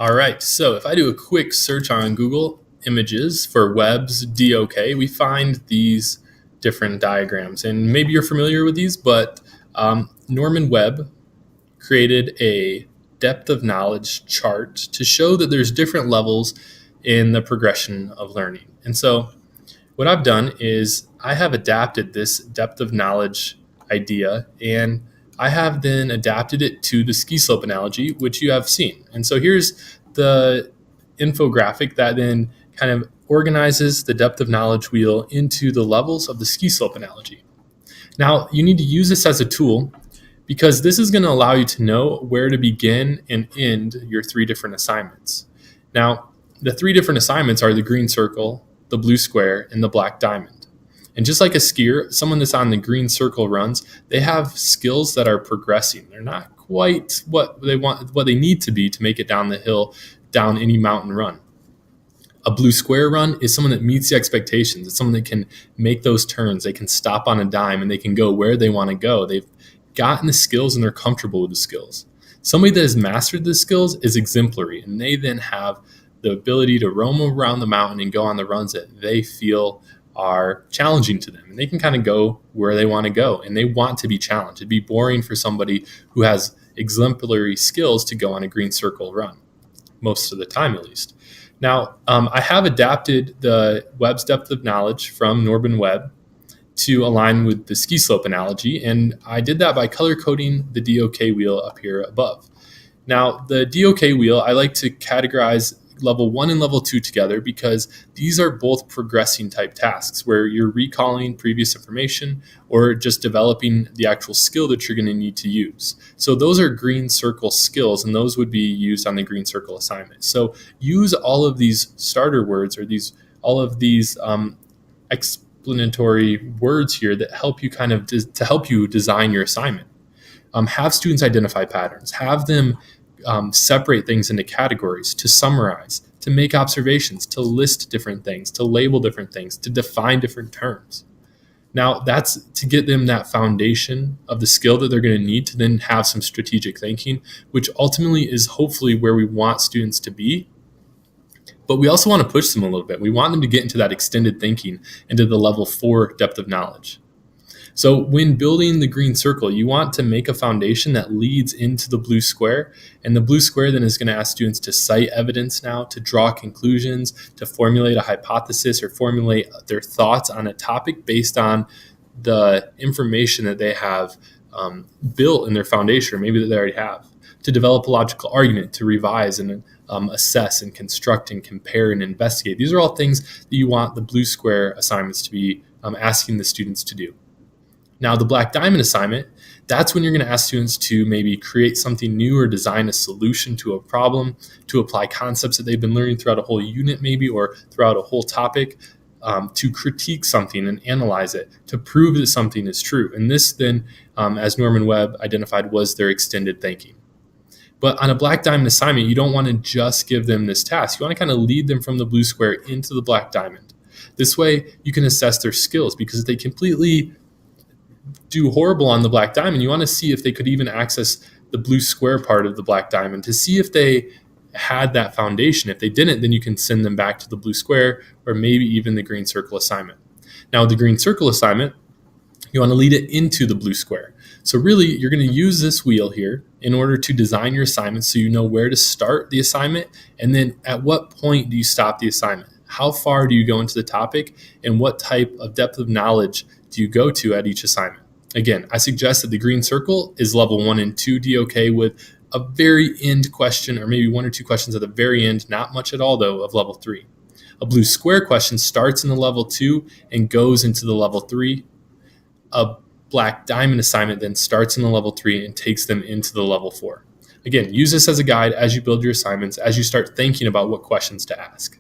All right, so if I do a quick search on Google Images for Webb's DOK, we find these different diagrams. And maybe you're familiar with these, but Norman Webb created a depth of knowledge chart to show that there's different levels in the progression of learning. And so what I've done is I have adapted this depth of knowledge idea, and I have then adapted it to the ski slope analogy, which you have seen. And so here's the infographic that then kind of organizes the depth of knowledge wheel into the levels of the ski slope analogy. Now, you need to use this as a tool because this is going to allow you to know where to begin and end your three different assignments. Now, the three different assignments are the green circle, the blue square, and the black diamond. And just like a skier, someone that's on the green circle runs, they have skills that are progressing. They're not quite what they need to be to make it down the hill, down any mountain run. A blue square run is someone that meets the expectations. It's someone that can make those turns. They can stop on a dime and they can go where they want to go. They've gotten the skills and they're comfortable with the skills. Somebody that has mastered the skills is exemplary, and they then have the ability to roam around the mountain and go on the runs that they feel are challenging to them. And they can kind of go where they want to go, and they want to be challenged. It'd be boring for somebody who has exemplary skills to go on a green circle run, most of the time at least. Now, I have adapted the Webb's depth of knowledge from Norman Webb to align with the ski slope analogy, and I did that by color coding the DOK wheel up here above. Now, the DOK wheel, I like to categorize level 1 and level 2 together because these are both progressing type tasks where you're recalling previous information or just developing the actual skill that you're going to need to use. So those are green circle skills, and those would be used on the green circle assignment. So use all of these starter words or all of these explanatory words here that help you to help you design your assignment. Have students identify patterns. Have them separate things into categories, to summarize, to make observations, to list different things, to label different things, to define different terms. Now, that's to get them that foundation of the skill that they're going to need to then have some strategic thinking, which ultimately is hopefully where we want students to be. But we also want to push them a little bit. We want them to get into that extended thinking, into the level 4 depth of knowledge. So when building the green circle, you want to make a foundation that leads into the blue square. And the blue square then is going to ask students to cite evidence now, to draw conclusions, to formulate a hypothesis or formulate their thoughts on a topic based on the information that they have built in their foundation, or maybe that they already have, to develop a logical argument, to revise and assess and construct and compare and investigate. These are all things that you want the blue square assignments to be asking the students to do. Now, the black diamond assignment, that's when you're going to ask students to maybe create something new or design a solution to a problem, to apply concepts that they've been learning throughout a whole unit maybe, or throughout a whole topic, to critique something and analyze it, to prove that something is true. And this then, as Norman Webb identified, was their extended thinking. But on a black diamond assignment, you don't want to just give them this task. You want to kind of lead them from the blue square into the black diamond. This way, you can assess their skills, because if they completely do horrible on the black diamond, you want to see if they could even access the blue square part of the black diamond to see if they had that foundation. If they didn't, then you can send them back to the blue square or maybe even the green circle assignment. Now, the green circle assignment, you want to lead it into the blue square. So really, you're going to use this wheel here in order to design your assignment so you know where to start the assignment, and then at what point do you stop the assignment? How far do you go into the topic, and what type of depth of knowledge do you go to at each assignment? Again, I suggest that the green circle is level 1 and 2 DOK with a very end question, or maybe 1 or 2 questions at the very end, not much at all though, of level 3. A blue square question starts in the level 2 and goes into the level 3. A black diamond assignment then starts in the level 3 and takes them into the level 4. Again, use this as a guide as you build your assignments, as you start thinking about what questions to ask.